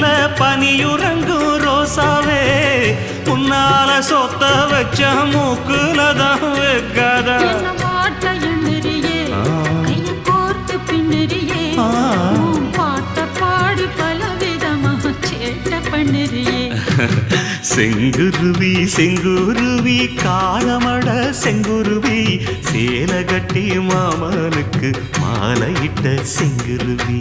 இல்ல பனியுறங்கும் ரோசாவே உன்னால சொத்த வச்ச மூக்குலதான் வைக்காதா செங்குருவி செங்குருவி காலமட செங்குருவி சேல கட்டி மாமனுக்கு மாலையிட்ட செங்குருவி.